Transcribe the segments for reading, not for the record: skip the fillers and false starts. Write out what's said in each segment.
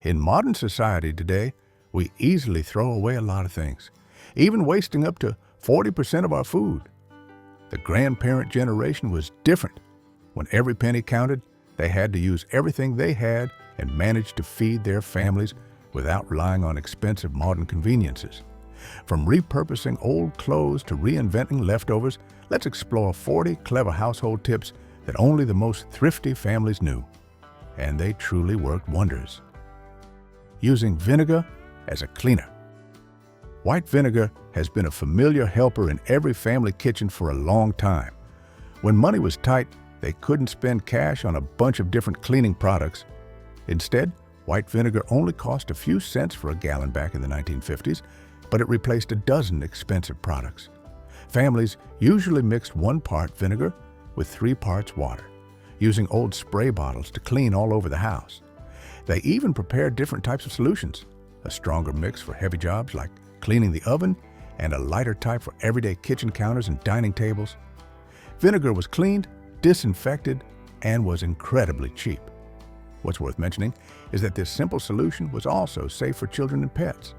In modern society today, we easily throw away a lot of things, even wasting up to 40% of our food. The grandparent generation was different. When every penny counted, they had to use everything they had and manage to feed their families without relying on expensive modern conveniences. From repurposing old clothes to reinventing leftovers, let's explore 40 clever household tips that only the most thrifty families knew. And they truly worked wonders. Using vinegar as a cleaner. White vinegar has been a familiar helper in every family kitchen for a long time. When money was tight, they couldn't spend cash on a bunch of different cleaning products. Instead, white vinegar only cost a few cents for a gallon back in the 1950s, but it replaced a dozen expensive products. Families usually mixed 1 part vinegar with 3 parts water, using old spray bottles to clean all over the house. They even prepared different types of solutions, a stronger mix for heavy jobs like cleaning the oven and a lighter type for everyday kitchen counters and dining tables. Vinegar was cleaned, disinfected, and was incredibly cheap. What's worth mentioning is that this simple solution was also safe for children and pets,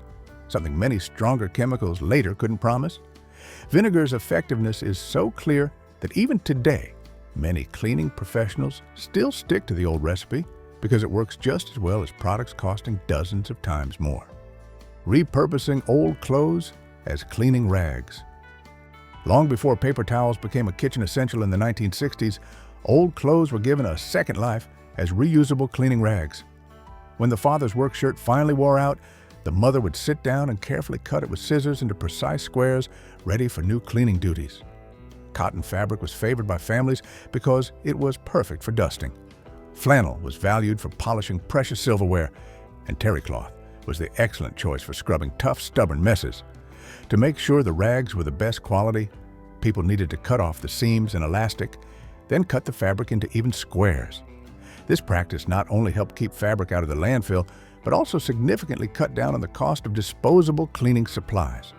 something many stronger chemicals later couldn't promise. Vinegar's effectiveness is so clear that even today, many cleaning professionals still stick to the old recipe because it works just as well as products costing dozens of times more. Repurposing old clothes as cleaning rags. Long before paper towels became a kitchen essential in the 1960s, old clothes were given a second life as reusable cleaning rags. When the father's work shirt finally wore out, the mother would sit down and carefully cut it with scissors into precise squares, ready for new cleaning duties. Cotton fabric was favored by families because it was perfect for dusting. Flannel was valued for polishing precious silverware, and terry cloth was the excellent choice for scrubbing tough, stubborn messes. To make sure the rags were the best quality, people needed to cut off the seams and elastic, then cut the fabric into even squares. This practice not only helped keep fabric out of the landfill, but also significantly cut down on the cost of disposable cleaning supplies.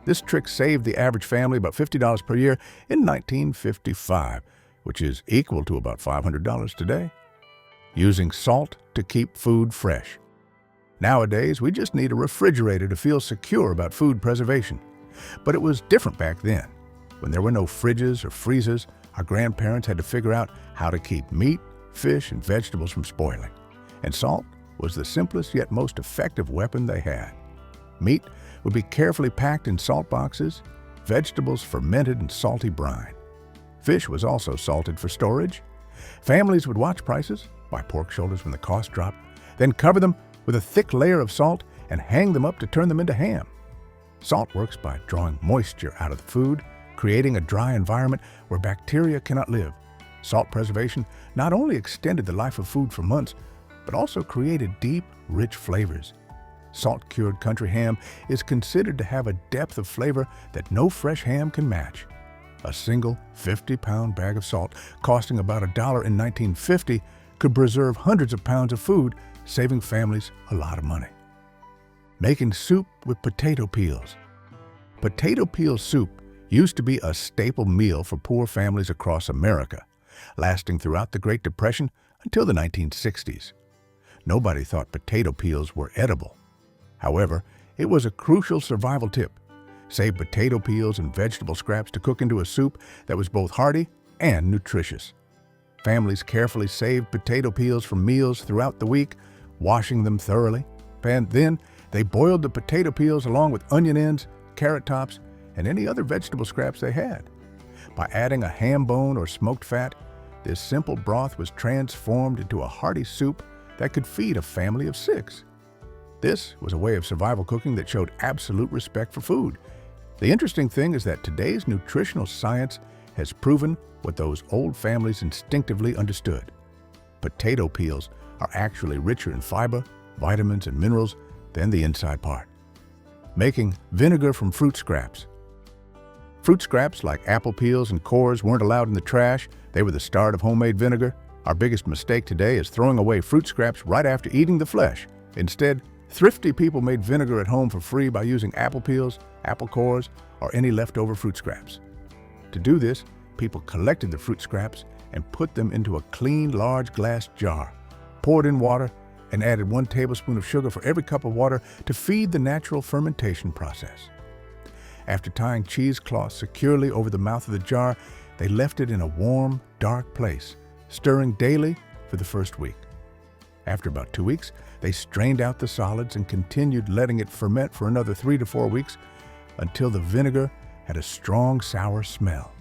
This trick saved the average family about $50 per year in 1955, which is equal to about $500 today. Using salt to keep food fresh. Nowadays, we just need a refrigerator to feel secure about food preservation. But it was different back then. When there were no fridges or freezers, our grandparents had to figure out how to keep meat, fish, and vegetables from spoiling. And salt was the simplest yet most effective weapon they had. Meat would be carefully packed in salt boxes, vegetables fermented in salty brine. Fish was also salted for storage. Families would watch prices, buy pork shoulders when the cost dropped, then cover them with a thick layer of salt and hang them up to turn them into ham. Salt works by drawing moisture out of the food, creating a dry environment where bacteria cannot live. Salt preservation not only extended the life of food for months, but also created deep, rich flavors. Salt-cured country ham is considered to have a depth of flavor that no fresh ham can match. A single 50-pound bag of salt, costing about $1 in 1950, could preserve hundreds of pounds of food, saving families a lot of money. Making soup with potato peels. Potato peel soup used to be a staple meal for poor families across America, lasting throughout the Great Depression until the 1960s. Nobody thought potato peels were edible. However, it was a crucial survival tip. Save potato peels and vegetable scraps to cook into a soup that was both hearty and nutritious. Families carefully saved potato peels from meals throughout the week, washing them thoroughly, and then they boiled the potato peels along with onion ends, carrot tops, and any other vegetable scraps they had. By adding a ham bone or smoked fat, this simple broth was transformed into a hearty soup that could feed a family of 6. This was a way of survival cooking that showed absolute respect for food. The interesting thing is that today's nutritional science has proven what those old families instinctively understood. Potato peels are actually richer in fiber, vitamins, and minerals than the inside part. Making vinegar from fruit scraps. Fruit scraps like apple peels and cores weren't allowed in the trash. They were the start of homemade vinegar. Our biggest mistake today is throwing away fruit scraps right after eating the flesh. Instead, thrifty people made vinegar at home for free by using apple peels, apple cores, or any leftover fruit scraps. To do this, people collected the fruit scraps and put them into a clean, large glass jar, poured in water, and added 1 tablespoon of sugar for every cup of water to feed the natural fermentation process. After tying cheesecloth securely over the mouth of the jar, they left it in a warm, dark place, stirring daily for the first week. After about 2 weeks, they strained out the solids and continued letting it ferment for another 3 to 4 weeks until the vinegar had a strong sour smell.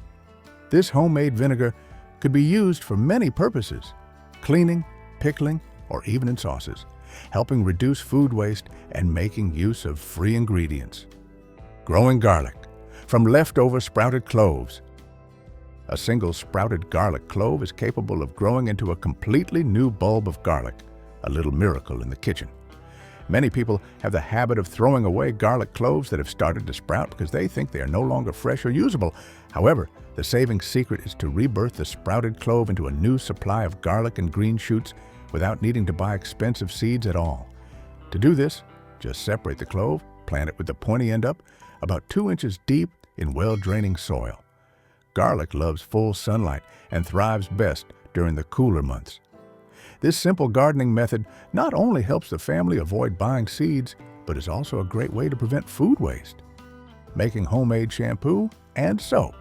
This homemade vinegar could be used for many purposes: cleaning, pickling, or even in sauces, helping reduce food waste and making use of free ingredients. Growing garlic from leftover sprouted cloves. A single sprouted garlic clove is capable of growing into a completely new bulb of garlic, a little miracle in the kitchen. Many people have the habit of throwing away garlic cloves that have started to sprout because they think they are no longer fresh or usable. However, the saving secret is to rebirth the sprouted clove into a new supply of garlic and green shoots without needing to buy expensive seeds at all. To do this, just separate the clove, plant it with the pointy end up, about 2 inches deep in well-draining soil. Garlic loves full sunlight and thrives best during the cooler months. This simple gardening method not only helps the family avoid buying seeds, but is also a great way to prevent food waste. Making homemade shampoo and soap.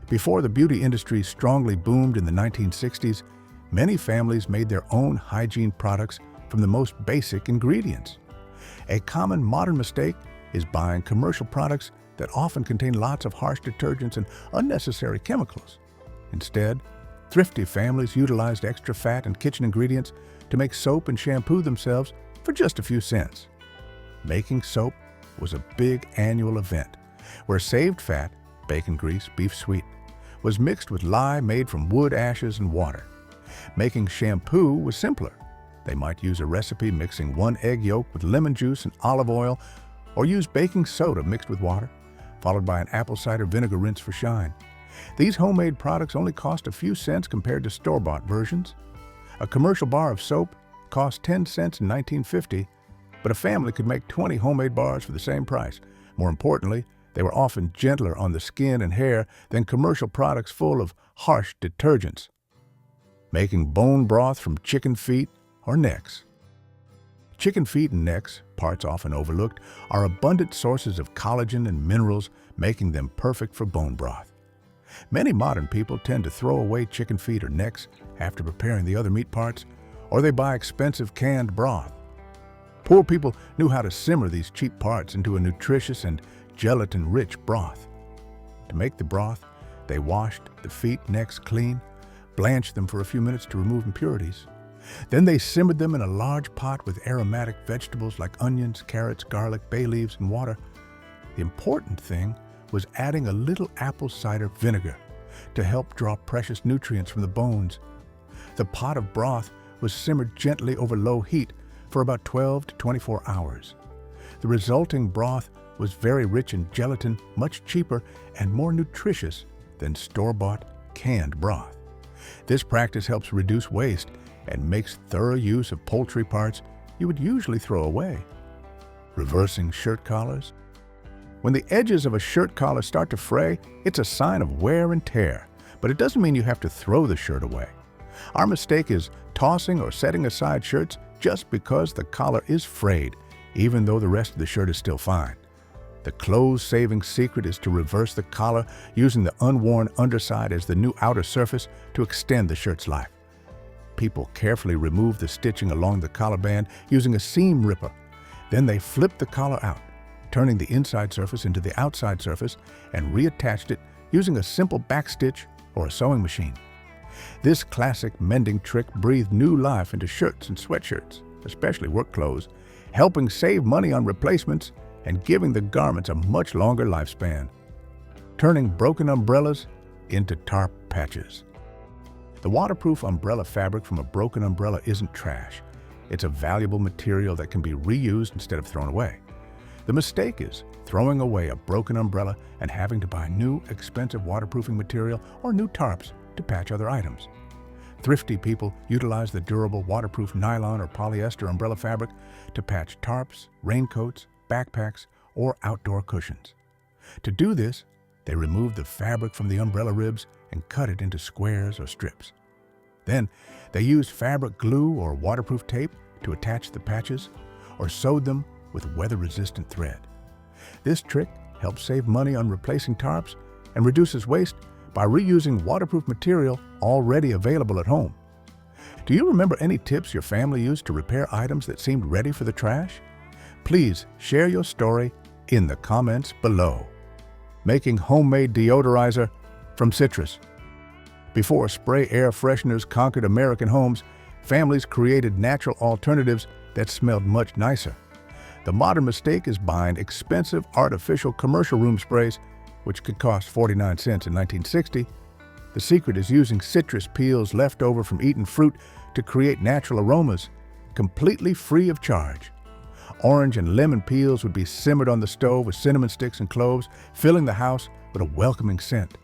Before the beauty industry strongly boomed in the 1960s, many families made their own hygiene products from the most basic ingredients. A common modern mistake is buying commercial products that often contain lots of harsh detergents and unnecessary chemicals. Instead, thrifty families utilized extra fat and kitchen ingredients to make soap and shampoo themselves for just a few cents. Making soap was a big annual event where saved fat, bacon grease, beef sweet, was mixed with lye made from wood ashes and water. Making shampoo was simpler. They might use a recipe mixing 1 egg yolk with lemon juice and olive oil, or use baking soda mixed with water, followed by an apple cider vinegar rinse for shine. These homemade products only cost a few cents compared to store-bought versions. A commercial bar of soap cost 10 cents in 1950, but a family could make 20 homemade bars for the same price. More importantly, they were often gentler on the skin and hair than commercial products full of harsh detergents. Making bone broth from chicken feet or necks. Chicken feet and necks, parts often overlooked, are abundant sources of collagen and minerals, making them perfect for bone broth. Many modern people tend to throw away chicken feet or necks after preparing the other meat parts, or they buy expensive canned broth. Poor people knew how to simmer these cheap parts into a nutritious and gelatin-rich broth. To make the broth, they washed the feet and necks clean, blanched them for a few minutes to remove impurities. Then they simmered them in a large pot with aromatic vegetables like onions, carrots, garlic, bay leaves, and water. The important thing was adding a little apple cider vinegar to help draw precious nutrients from the bones. The pot of broth was simmered gently over low heat for about 12 to 24 hours. The resulting broth was very rich in gelatin, much cheaper and more nutritious than store-bought canned broth. This practice helps reduce waste and makes thorough use of poultry parts you would usually throw away. Reversing shirt collars. When the edges of a shirt collar start to fray, it's a sign of wear and tear, but it doesn't mean you have to throw the shirt away. Our mistake is tossing or setting aside shirts just because the collar is frayed, even though the rest of the shirt is still fine. The clothes-saving secret is to reverse the collar using the unworn underside as the new outer surface to extend the shirt's life. People carefully remove the stitching along the collar band using a seam ripper. Then they flipped the collar out, turning the inside surface into the outside surface, and reattached it using a simple backstitch or a sewing machine. This classic mending trick breathed new life into shirts and sweatshirts, especially work clothes, helping save money on replacements and giving the garments a much longer lifespan. Turning broken umbrellas into tarp patches. The waterproof umbrella fabric from a broken umbrella isn't trash. It's a valuable material that can be reused instead of thrown away. The mistake is throwing away a broken umbrella and having to buy new, expensive waterproofing material or new tarps to patch other items. Thrifty people utilize the durable, waterproof nylon or polyester umbrella fabric to patch tarps, raincoats, backpacks, or outdoor cushions. To do this, they remove the fabric from the umbrella ribs and cut it into squares or strips. Then, they use fabric glue or waterproof tape to attach the patches or sewed them with weather-resistant thread. This trick helps save money on replacing tarps and reduces waste by reusing waterproof material already available at home. Do you remember any tips your family used to repair items that seemed ready for the trash? Please share your story in the comments below. Making homemade deodorizer from citrus. Before spray air fresheners conquered American homes, families created natural alternatives that smelled much nicer. The modern mistake is buying expensive artificial commercial room sprays, which could cost 49 cents in 1960. The secret is using citrus peels left over from eaten fruit to create natural aromas, completely free of charge. Orange and lemon peels would be simmered on the stove with cinnamon sticks and cloves, filling the house with a welcoming scent.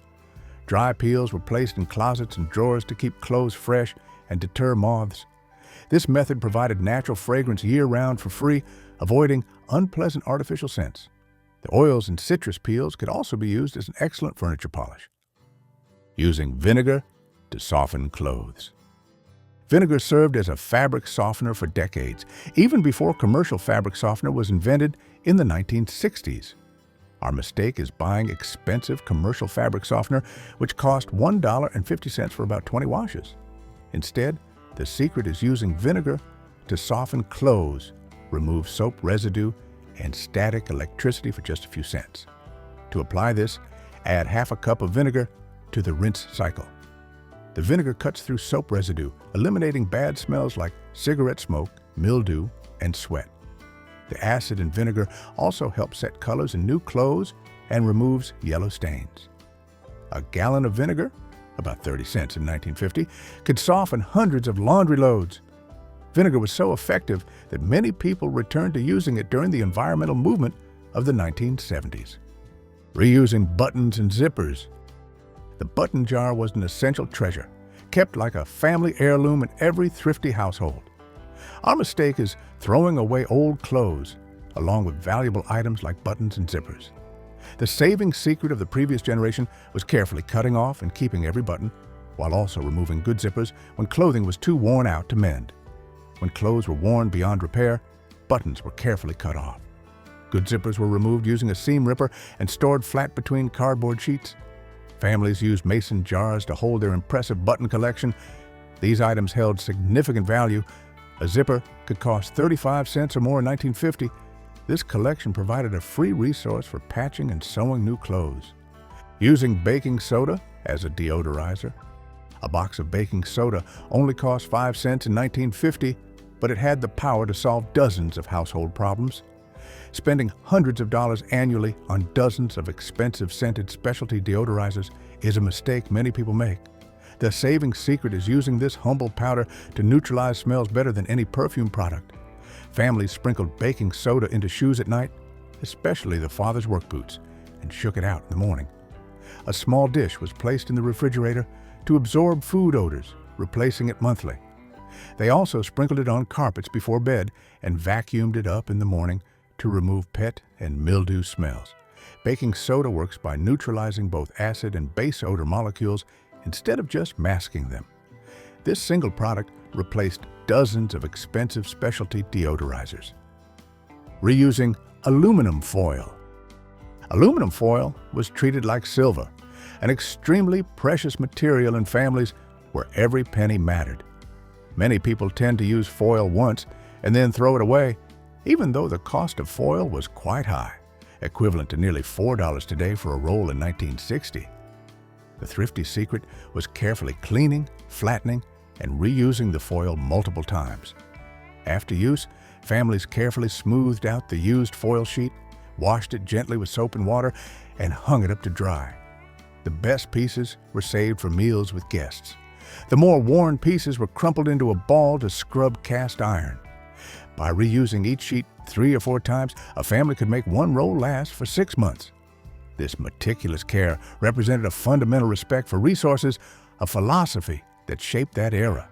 Dry peels were placed in closets and drawers to keep clothes fresh and deter moths. This method provided natural fragrance year-round for free, avoiding unpleasant artificial scents. The oils in citrus peels could also be used as an excellent furniture polish. Using vinegar to soften clothes. Vinegar served as a fabric softener for decades, even before commercial fabric softener was invented in the 1960s. Our mistake is buying expensive commercial fabric softener, which cost $1.50 for about 20 washes. Instead, the secret is using vinegar to soften clothes, remove soap residue, and static electricity for just a few cents. To apply this, add half a cup of vinegar to the rinse cycle. The vinegar cuts through soap residue, eliminating bad smells like cigarette smoke, mildew, and sweat. The acid in vinegar also helps set colors in new clothes and removes yellow stains. A gallon of vinegar, about 30 cents in 1950, could soften hundreds of laundry loads. Vinegar was so effective that many people returned to using it during the environmental movement of the 1970s. Reusing buttons and zippers. The button jar was an essential treasure, kept like a family heirloom in every thrifty household. Our mistake is throwing away old clothes, along with valuable items like buttons and zippers. The saving secret of the previous generation was carefully cutting off and keeping every button, while also removing good zippers when clothing was too worn out to mend. When clothes were worn beyond repair, buttons were carefully cut off. Good zippers were removed using a seam ripper and stored flat between cardboard sheets. Families used mason jars to hold their impressive button collection. These items held significant value. A zipper could cost 35 cents or more in 1950. This collection provided a free resource for patching and sewing new clothes. Using baking soda as a deodorizer. A box of baking soda only cost 5 cents in 1950, but it had the power to solve dozens of household problems. Spending hundreds of dollars annually on dozens of expensive scented specialty deodorizers is a mistake many people make. The saving secret is using this humble powder to neutralize smells better than any perfume product. Families sprinkled baking soda into shoes at night, especially the father's work boots, and shook it out in the morning. A small dish was placed in the refrigerator to absorb food odors, replacing it monthly. They also sprinkled it on carpets before bed and vacuumed it up in the morning to remove pet and mildew smells. Baking soda works by neutralizing both acid and base odor molecules instead of just masking them. This single product replaced dozens of expensive specialty deodorizers. Reusing aluminum foil. Aluminum foil was treated like silver, an extremely precious material in families where every penny mattered. Many people tend to use foil once and then throw it away, even though the cost of foil was quite high, equivalent to nearly $4 today for a roll in 1960. The thrifty secret was carefully cleaning, flattening, and reusing the foil multiple times. After use, families carefully smoothed out the used foil sheet, washed it gently with soap and water, and hung it up to dry. The best pieces were saved for meals with guests. The more worn pieces were crumpled into a ball to scrub cast iron. By reusing each sheet 3 or 4 times, a family could make one roll last for 6 months. This meticulous care represented a fundamental respect for resources, a philosophy that shaped that era.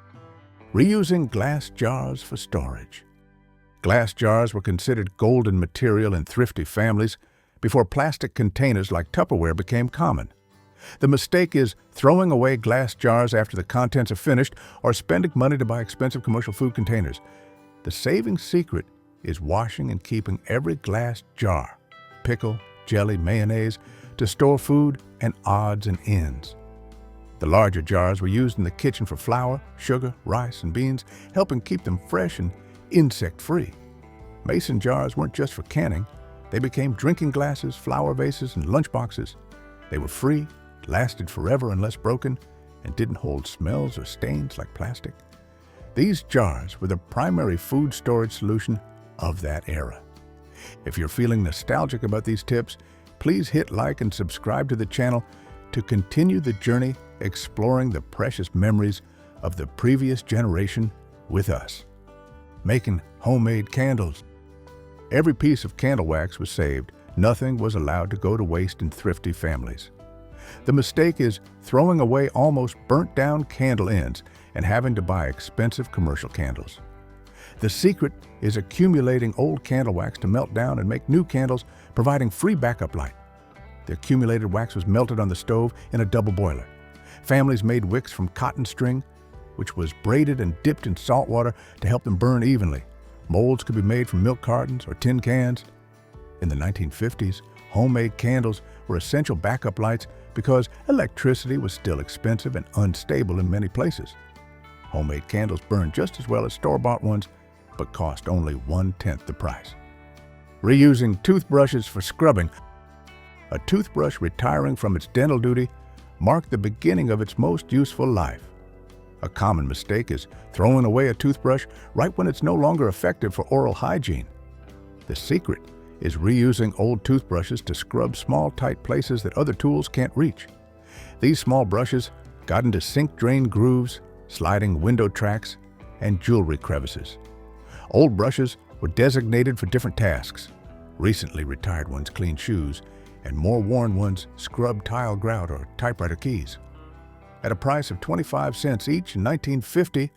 Reusing glass jars for storage. Glass jars were considered golden material in thrifty families before plastic containers like Tupperware became common. The mistake is throwing away glass jars after the contents are finished or spending money to buy expensive commercial food containers. The saving secret is washing and keeping every glass jar, pickle, jelly, mayonnaise, to store food and odds and ends. The larger jars were used in the kitchen for flour, sugar, rice, and beans, helping keep them fresh and insect-free. Mason jars weren't just for canning. They became drinking glasses, flower vases, and lunchboxes. They were free, lasted forever unless broken, and didn't hold smells or stains like plastic. These jars were the primary food storage solution of that era. If you're feeling nostalgic about these tips, please hit like and subscribe to the channel to continue the journey exploring the precious memories of the previous generation with us. Making homemade candles. Every piece of candle wax was saved. Nothing was allowed to go to waste in thrifty families. The mistake is throwing away almost burnt-down candle ends and having to buy expensive commercial candles. The secret is accumulating old candle wax to melt down and make new candles, providing free backup light. The accumulated wax was melted on the stove in a double boiler. Families made wicks from cotton string, which was braided and dipped in salt water to help them burn evenly. Molds could be made from milk cartons or tin cans. In the 1950s, homemade candles were essential backup lights because electricity was still expensive and unstable in many places. Homemade candles burned just as well as store-bought ones, but cost only 1/10 the price. Reusing toothbrushes for scrubbing. A toothbrush retiring from its dental duty marked the beginning of its most useful life. A common mistake is throwing away a toothbrush right when it's no longer effective for oral hygiene. The secret is reusing old toothbrushes to scrub small, tight places that other tools can't reach. These small brushes got into sink drain grooves, sliding window tracks, and jewelry crevices. Old brushes were designated for different tasks. Recently retired ones cleaned shoes, and more worn ones scrubbed tile grout or typewriter keys. At a price of 25 cents each in 1950,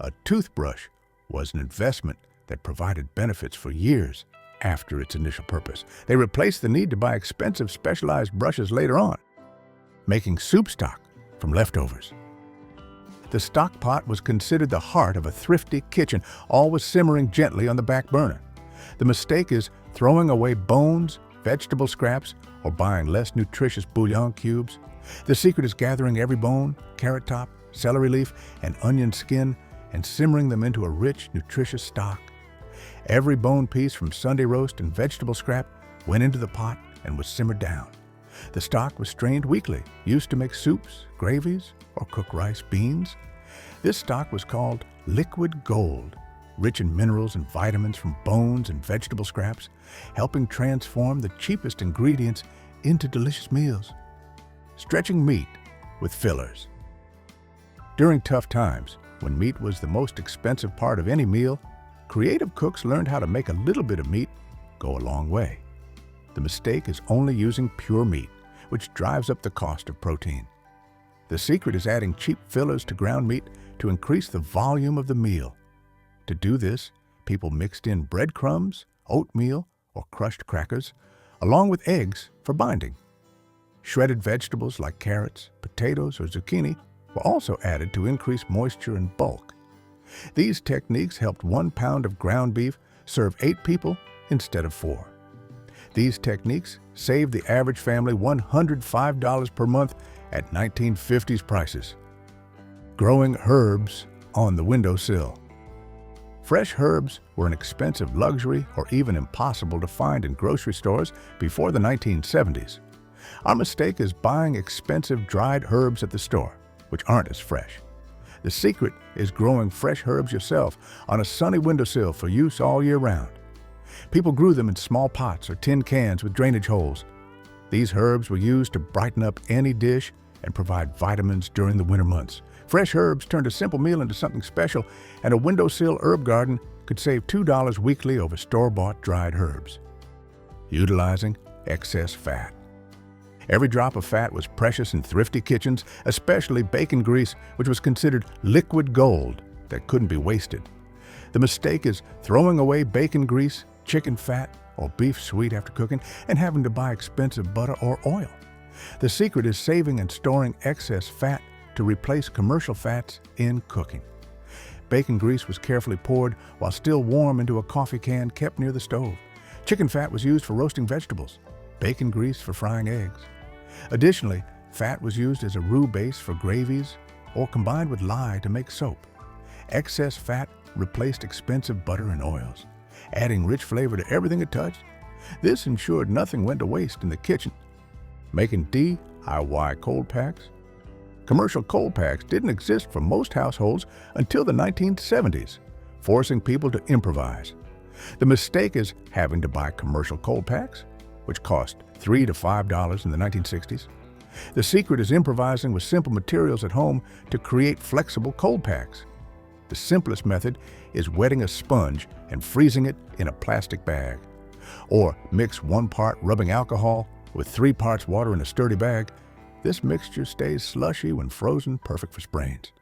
a toothbrush was an investment that provided benefits for years after its initial purpose. They replaced the need to buy expensive specialized brushes later on. Making soup stock from leftovers. The stock pot was considered the heart of a thrifty kitchen, always simmering gently on the back burner. The mistake is throwing away bones, vegetable scraps, or buying less nutritious bouillon cubes. The secret is gathering every bone, carrot top, celery leaf, and onion skin and simmering them into a rich, nutritious stock. Every bone piece from Sunday roast and vegetable scrap went into the pot and was simmered down. The stock was strained weekly, used to make soups, gravies, or cook rice, beans. This stock was called liquid gold, rich in minerals and vitamins from bones and vegetable scraps, helping transform the cheapest ingredients into delicious meals. Stretching meat with fillers. During tough times, when meat was the most expensive part of any meal, creative cooks learned how to make a little bit of meat go a long way. The mistake is only using pure meat, which drives up the cost of protein. The secret is adding cheap fillers to ground meat to increase the volume of the meal. To do this, people mixed in breadcrumbs, oatmeal, or crushed crackers, along with eggs for binding. Shredded vegetables like carrots, potatoes, or zucchini were also added to increase moisture and bulk. These techniques helped 1 pound of ground beef serve 8 people instead of 4. These techniques saved the average family $105 per month at 1950s prices. Growing herbs on the windowsill. Fresh herbs were an expensive luxury or even impossible to find in grocery stores before the 1970s. Our mistake is buying expensive dried herbs at the store, which aren't as fresh. The secret is growing fresh herbs yourself on a sunny windowsill for use all year round. People grew them in small pots or tin cans with drainage holes. These herbs were used to brighten up any dish and provide vitamins during the winter months. Fresh herbs turned a simple meal into something special, and a windowsill herb garden could save $2 weekly over store-bought dried herbs. Utilizing excess fat. Every drop of fat was precious in thrifty kitchens, especially bacon grease, which was considered liquid gold that couldn't be wasted. The mistake is throwing away bacon grease, chicken fat, or beef sweet after cooking and having to buy expensive butter or oil. The secret is saving and storing excess fat to replace commercial fats in cooking. Bacon grease was carefully poured while still warm into a coffee can kept near the stove. Chicken fat was used for roasting vegetables, bacon grease for frying eggs. Additionally, fat was used as a roux base for gravies or combined with lye to make soap. Excess fat replaced expensive butter and oils, adding rich flavor to everything it touched. This ensured nothing went to waste in the kitchen. Making DIY cold packs. Commercial cold packs didn't exist for most households until the 1970s, forcing people to improvise. The mistake is having to buy commercial cold packs, which cost $3 to $5 in the 1960s. The secret is improvising with simple materials at home to create flexible cold packs. The simplest method is wetting a sponge and freezing it in a plastic bag. Or mix 1 part rubbing alcohol with 3 parts water in a sturdy bag. This mixture stays slushy when frozen, perfect for sprains.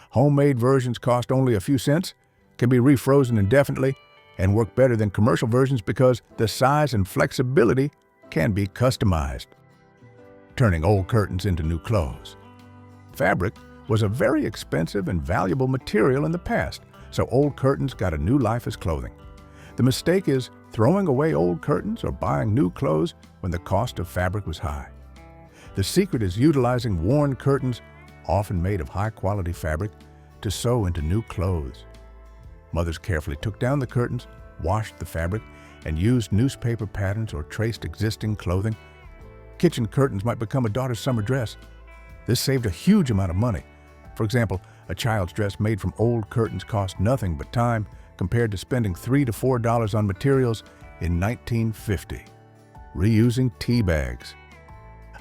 Homemade versions cost only a few cents, can be refrozen indefinitely, and work better than commercial versions because the size and flexibility can be customized. Turning old curtains into new clothes. Fabric was a very expensive and valuable material in the past, so old curtains got a new life as clothing. The mistake is throwing away old curtains or buying new clothes when the cost of fabric was high. The secret is utilizing worn curtains, often made of high-quality fabric, to sew into new clothes. Mothers carefully took down the curtains, washed the fabric, and used newspaper patterns or traced existing clothing. Kitchen curtains might become a daughter's summer dress. This saved a huge amount of money. For example, a child's dress made from old curtains cost nothing but time compared to spending $3 to $4 on materials in 1950. Reusing tea bags.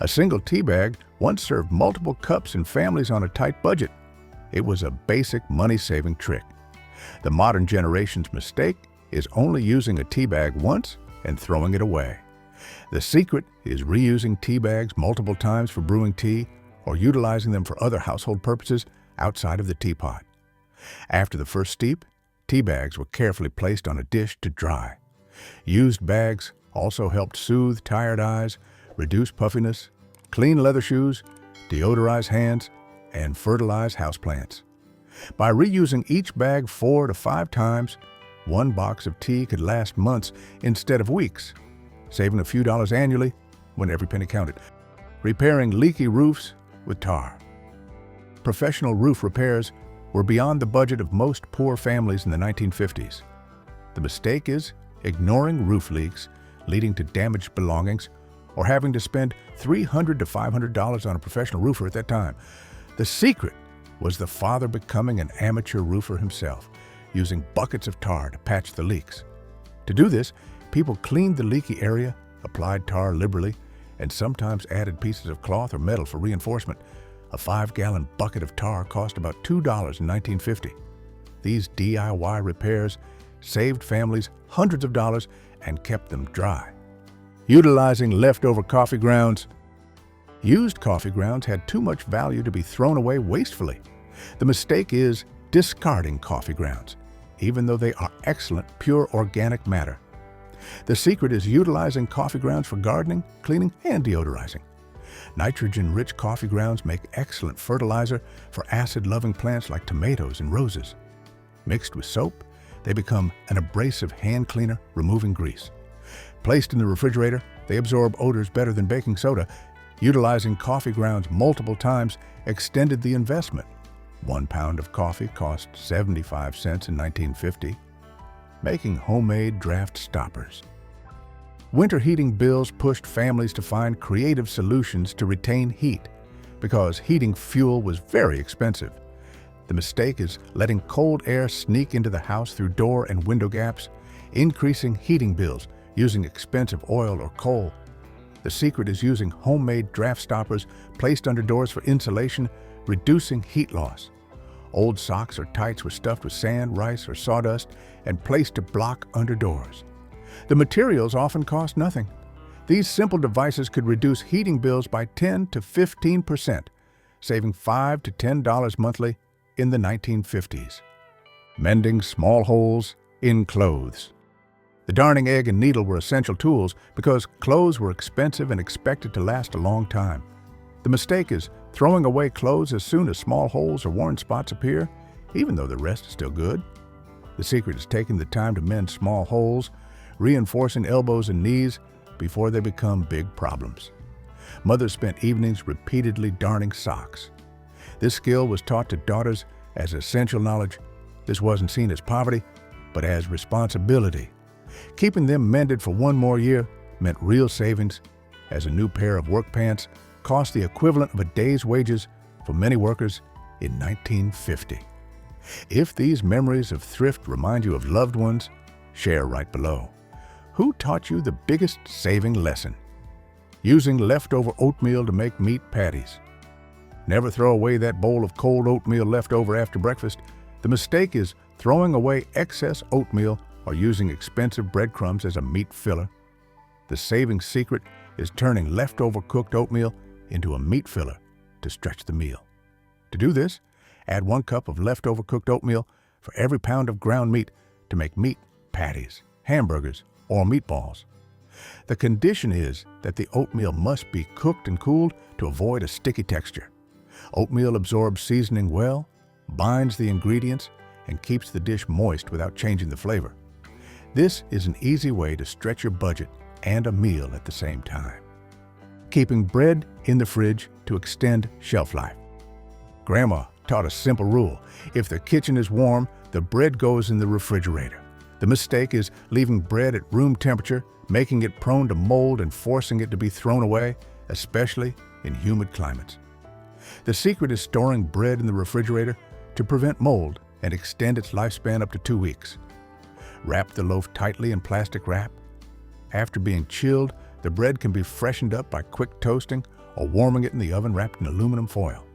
A single tea bag once served multiple cups in families on a tight budget. It was a basic money-saving trick. The modern generation's mistake is only using a tea bag once and throwing it away. The secret is reusing tea bags multiple times for brewing tea or utilizing them for other household purposes outside of the teapot. After the first steep, tea bags were carefully placed on a dish to dry. Used bags also helped soothe tired eyes, reduce puffiness, clean leather shoes, deodorize hands, and fertilize houseplants. By reusing each bag 4 to 5 times, 1 box of tea could last months instead of weeks, saving a few dollars annually when every penny counted. Repairing leaky roofs with tar. Professional roof repairs were beyond the budget of most poor families in the 1950s. The mistake is ignoring roof leaks, leading to damaged belongings, or having to spend $300 to $500 on a professional roofer at that time. The secret was the father becoming an amateur roofer himself, using buckets of tar to patch the leaks. To do this, people cleaned the leaky area, applied tar liberally, and sometimes added pieces of cloth or metal for reinforcement. A 5-gallon bucket of tar cost about $2 in 1950. These DIY repairs saved families hundreds of dollars and kept them dry. Utilizing leftover coffee grounds. Used coffee grounds had too much value to be thrown away wastefully. The mistake is discarding coffee grounds, even though they are excellent, pure organic matter. The secret is utilizing coffee grounds for gardening, cleaning, and deodorizing. Nitrogen-rich coffee grounds make excellent fertilizer for acid-loving plants like tomatoes and roses. Mixed with soap, they become an abrasive hand cleaner, removing grease. Placed in the refrigerator, they absorb odors better than baking soda. Utilizing coffee grounds multiple times extended the investment. 1 pound of coffee cost 75 cents in 1950. Making homemade draft stoppers. Winter heating bills pushed families to find creative solutions to retain heat because heating fuel was very expensive. The mistake is letting cold air sneak into the house through door and window gaps, increasing heating bills using expensive oil or coal. The secret is using homemade draft stoppers placed under doors for insulation, reducing heat loss. Old socks or tights were stuffed with sand, rice, or sawdust and placed to block under doors. The materials often cost nothing. These simple devices could reduce heating bills by 10 to 15%, saving $5 to $10 monthly in the 1950s. Mending small holes in clothes. The darning egg and needle were essential tools because clothes were expensive and expected to last a long time. The mistake is throwing away clothes as soon as small holes or worn spots appear. even though the rest is still good. The secret is taking the time to mend small holes, reinforcing elbows and knees before they become big problems. Mothers spent evenings repeatedly darning socks. This skill was taught to daughters as essential knowledge. This wasn't seen as poverty, but as responsibility. Keeping them mended for one more year meant real savings, as a new pair of work pants cost the equivalent of a day's wages for many workers in 1950. If these memories of thrift remind you of loved ones, share right below. Who taught you the biggest saving lesson? Using leftover oatmeal to make meat patties. Never throw away that bowl of cold oatmeal left over after breakfast. The mistake is throwing away excess oatmeal or using expensive breadcrumbs as a meat filler. The saving secret is turning leftover cooked oatmeal into a meat filler to stretch the meal. To do this, add 1 cup of leftover cooked oatmeal for every pound of ground meat to make meat patties, hamburgers, or meatballs. The condition is that the oatmeal must be cooked and cooled to avoid a sticky texture. Oatmeal absorbs seasoning well, binds the ingredients, and keeps the dish moist without changing the flavor. This is an easy way to stretch your budget and a meal at the same time. Keeping bread in the fridge to extend shelf life. Grandma taught a simple rule. If the kitchen is warm, the bread goes in the refrigerator. The mistake is leaving bread at room temperature, making it prone to mold and forcing it to be thrown away, especially in humid climates. The secret is storing bread in the refrigerator to prevent mold and extend its lifespan up to 2 weeks. Wrap the loaf tightly in plastic wrap. After being chilled, the bread can be freshened up by quick toasting or warming it in the oven wrapped in aluminum foil.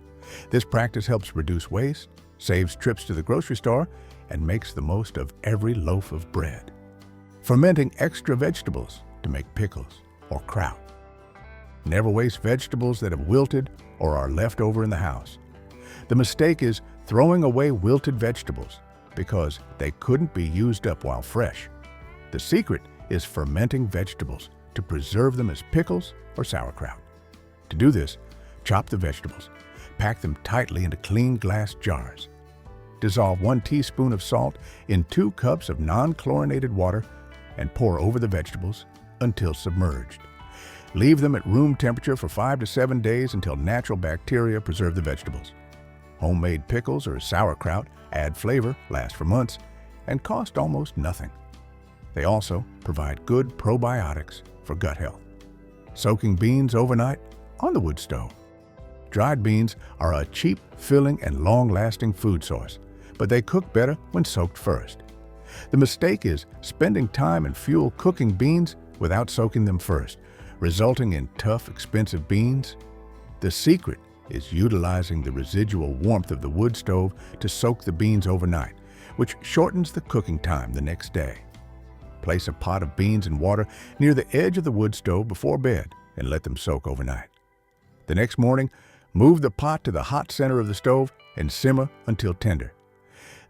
This practice helps reduce waste, saves trips to the grocery store, and makes the most of every loaf of bread. Fermenting extra vegetables to make pickles or kraut. Never waste vegetables that have wilted or are left over in the house. The mistake is throwing away wilted vegetables because they couldn't be used up while fresh. The secret is fermenting vegetables to preserve them as pickles or sauerkraut. To do this, chop the vegetables, pack them tightly into clean glass jars. Dissolve 1 teaspoon of salt in 2 cups of non-chlorinated water and pour over the vegetables until submerged. Leave them at room temperature for 5 to 7 days until natural bacteria preserve the vegetables. Homemade pickles or sauerkraut add flavor, last for months, and cost almost nothing. They also provide good probiotics for gut health. Soaking beans overnight on the wood stove. Dried beans are a cheap, filling, and long-lasting food source, but they cook better when soaked first. The mistake is spending time and fuel cooking beans without soaking them first, resulting in tough, expensive beans. The secret is utilizing the residual warmth of the wood stove to soak the beans overnight, which shortens the cooking time the next day. Place a pot of beans in water near the edge of the wood stove before bed and let them soak overnight. The next morning, move the pot to the hot center of the stove and simmer until tender.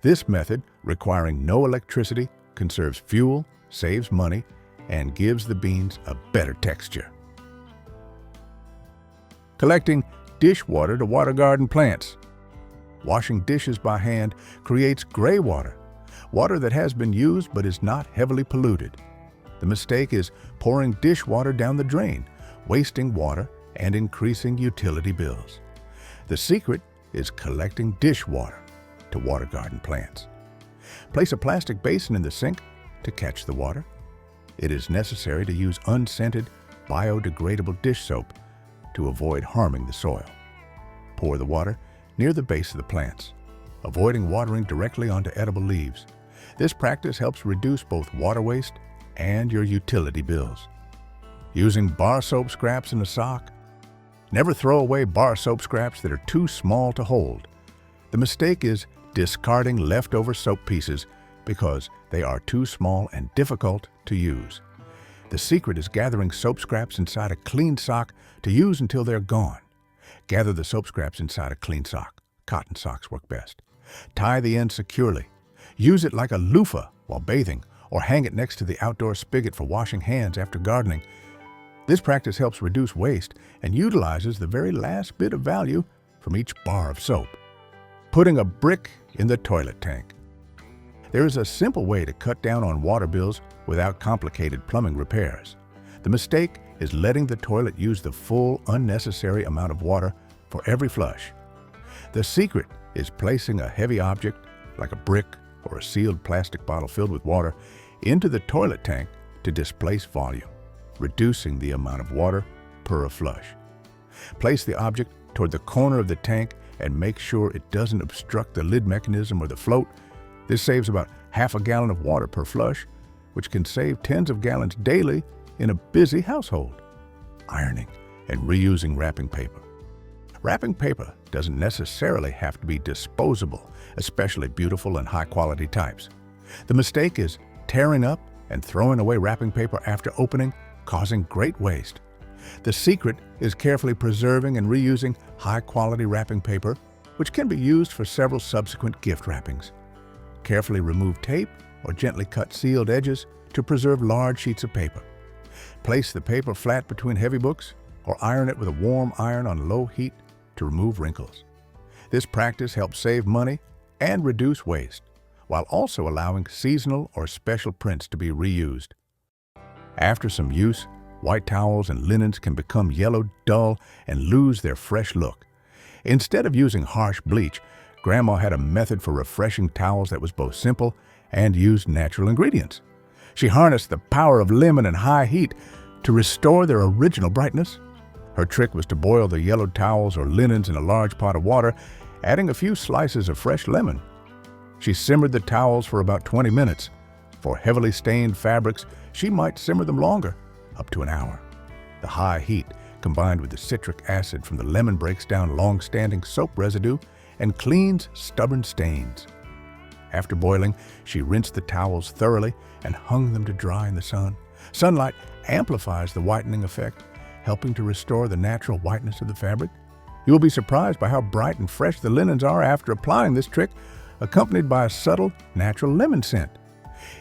This method, requiring no electricity, conserves fuel, saves money, and gives the beans a better texture. Collecting dishwater to water garden plants. Washing dishes by hand creates gray water, water that has been used but is not heavily polluted. The mistake is pouring dishwater down the drain, wasting water and increasing utility bills. The secret is collecting dishwater to water garden plants. Place a plastic basin in the sink to catch the water. It is necessary to use unscented, biodegradable dish soap to avoid harming the soil. Pour the water near the base of the plants, avoiding watering directly onto edible leaves. This practice helps reduce both water waste and your utility bills. Using bar soap scraps in a sock. Never throw away bar soap scraps that are too small to hold. The mistake is discarding leftover soap pieces because they are too small and difficult to use. The secret is gathering soap scraps inside a clean sock to use until they're gone. Gather the soap scraps inside a clean sock. Cotton socks work best. Tie the end securely. Use it like a loofah while bathing, or hang it next to the outdoor spigot for washing hands after gardening. This practice helps reduce waste and utilizes the very last bit of value from each bar of soap. putting a brick in the toilet tank. There is a simple way to cut down on water bills without complicated plumbing repairs. The mistake is letting the toilet use the full, unnecessary amount of water for every flush. The secret is placing a heavy object, like a brick or a sealed plastic bottle filled with water, into the toilet tank to displace volume, reducing the amount of water per flush. Place the object toward the corner of the tank and make sure it doesn't obstruct the lid mechanism or the float. This saves about half a gallon of water per flush, which can save tens of gallons daily in a busy household. Ironing and reusing wrapping paper. Wrapping paper doesn't necessarily have to be disposable, especially beautiful and high-quality types. The mistake is tearing up and throwing away wrapping paper after opening, causing great waste. The secret is carefully preserving and reusing high-quality wrapping paper, which can be used for several subsequent gift wrappings. Carefully remove tape or gently cut sealed edges to preserve large sheets of paper. Place the paper flat between heavy books or iron it with a warm iron on low heat to remove wrinkles. This practice helps save money and reduce waste, while also allowing seasonal or special prints to be reused. After some use, white towels and linens can become yellow, dull, and lose their fresh look. Instead of using harsh bleach, Grandma had a method for refreshing towels that was both simple and used natural ingredients. She harnessed the power of lemon and high heat to restore their original brightness. Her trick was to boil the yellowed towels or linens in a large pot of water, adding a few slices of fresh lemon. She simmered the towels for about 20 minutes. For heavily stained fabrics, she might simmer them longer, up to an hour. The high heat, combined with the citric acid from the lemon, breaks down long-standing soap residue and cleans stubborn stains. After boiling, she rinsed the towels thoroughly and hung them to dry in the sun. Sunlight amplifies the whitening effect, helping to restore the natural whiteness of the fabric. You will be surprised by how bright and fresh the linens are after applying this trick, accompanied by a subtle, natural lemon scent.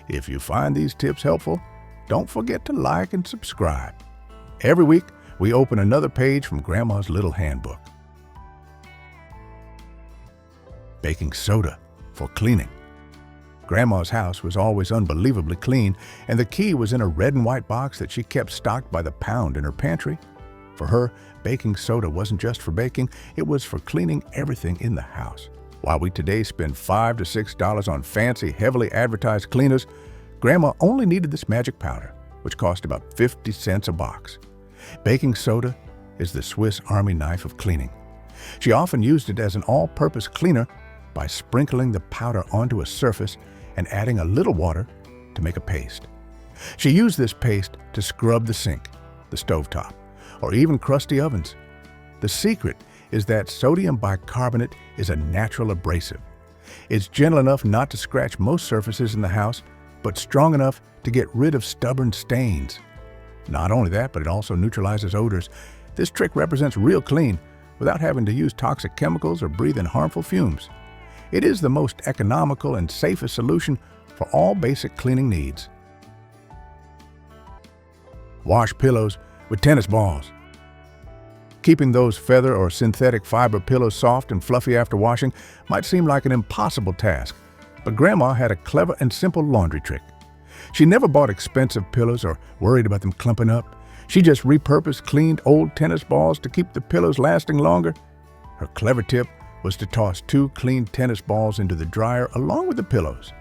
If you find these tips helpful, don't forget to like and subscribe. Every week, we open another page from Grandma's little handbook. Baking soda for cleaning. Grandma's house was always unbelievably clean, and the key was in a red and white box that she kept stocked by the pound in her pantry. For her, baking soda wasn't just for baking, it was for cleaning everything in the house. While we today spend $5 to $6 on fancy, heavily advertised cleaners, Grandma only needed this magic powder, which cost about 50 cents a box. Baking soda is the Swiss Army knife of cleaning. She often used it as an all-purpose cleaner by sprinkling the powder onto a surface and adding a little water to make a paste. She used this paste to scrub the sink, the stovetop, or even crusty ovens. The secret is that sodium bicarbonate is a natural abrasive. It's gentle enough not to scratch most surfaces in the house, but strong enough to get rid of stubborn stains. Not only that, but it also neutralizes odors. This trick represents real clean without having to use toxic chemicals or breathe in harmful fumes. It is the most economical and safest solution for all basic cleaning needs. Wash pillows with tennis balls. Keeping those feather or synthetic fiber pillows soft and fluffy after washing might seem like an impossible task, but Grandma had a clever and simple laundry trick. She never bought expensive pillows or worried about them clumping up. She just repurposed cleaned old tennis balls to keep the pillows lasting longer. Her clever tip was to toss 2 clean tennis balls into the dryer along with the pillows.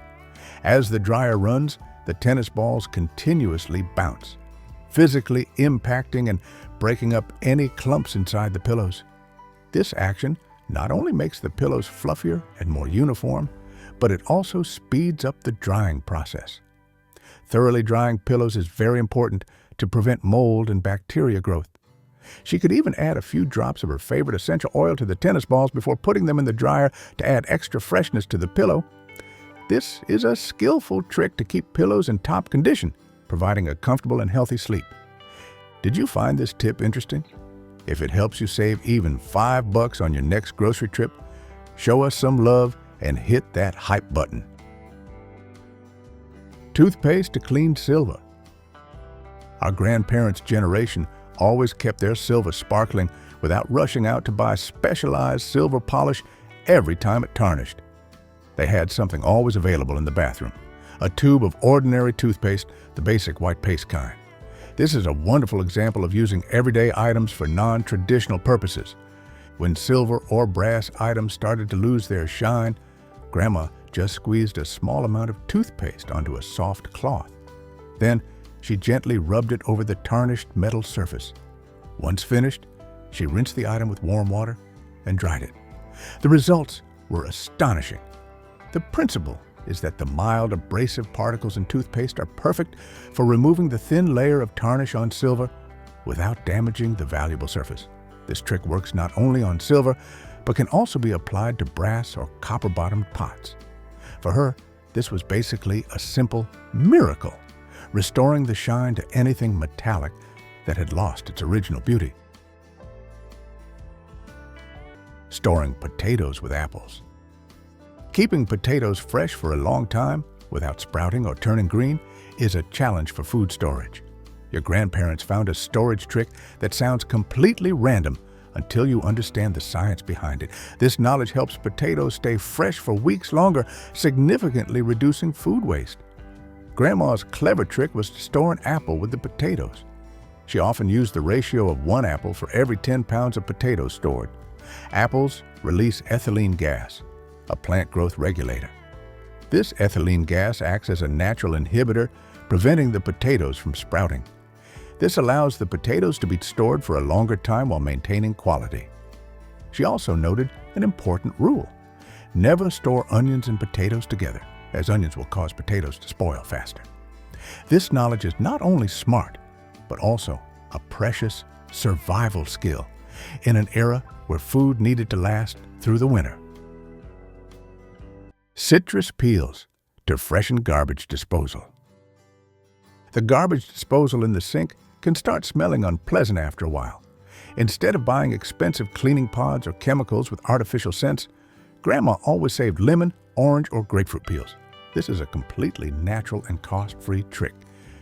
As the dryer runs, the tennis balls continuously bounce, physically impacting and breaking up any clumps inside the pillows. This action not only makes the pillows fluffier and more uniform, but it also speeds up the drying process. Thoroughly drying pillows is very important to prevent mold and bacteria growth. She could even add a few drops of her favorite essential oil to the tennis balls before putting them in the dryer to add extra freshness to the pillow. This is a skillful trick to keep pillows in top condition, providing a comfortable and healthy sleep. Did you find this tip interesting? If it helps you save even $5 on your next grocery trip, show us some love and hit that hype button. Toothpaste to clean silver. Our grandparents' generation always kept their silver sparkling without rushing out to buy specialized silver polish every time it tarnished. They had something always available in the bathroom, a tube of ordinary toothpaste, the basic white paste kind. This is a wonderful example of using everyday items for non-traditional purposes. When silver or brass items started to lose their shine, Grandma just squeezed a small amount of toothpaste onto a soft cloth. Then she gently rubbed it over the tarnished metal surface. Once finished, she rinsed the item with warm water and dried it. The results were astonishing. The principle is that the mild abrasive particles in toothpaste are perfect for removing the thin layer of tarnish on silver without damaging the valuable surface. This trick works not only on silver, but can also be applied to brass or copper-bottomed pots. For her, this was basically a simple miracle, restoring the shine to anything metallic that had lost its original beauty. Storing potatoes with apples. Keeping potatoes fresh for a long time without sprouting or turning green is a challenge for food storage. Your grandparents found a storage trick that sounds completely random until you understand the science behind it. This knowledge helps potatoes stay fresh for weeks longer, significantly reducing food waste. Grandma's clever trick was to store an apple with the potatoes. She often used the ratio of 1 apple for every 10 pounds of potatoes stored. Apples release ethylene gas, a plant growth regulator. This ethylene gas acts as a natural inhibitor, preventing the potatoes from sprouting. This allows the potatoes to be stored for a longer time while maintaining quality. She also noted an important rule: never store onions and potatoes together, as onions will cause potatoes to spoil faster. This knowledge is not only smart, but also a precious survival skill in an era where food needed to last through the winter. Citrus peels to freshen garbage disposal. The garbage disposal in the sink can start smelling unpleasant after a while. Instead of buying expensive cleaning pods or chemicals with artificial scents, Grandma always saved lemon, orange, or grapefruit peels. This is a completely natural and cost-free trick,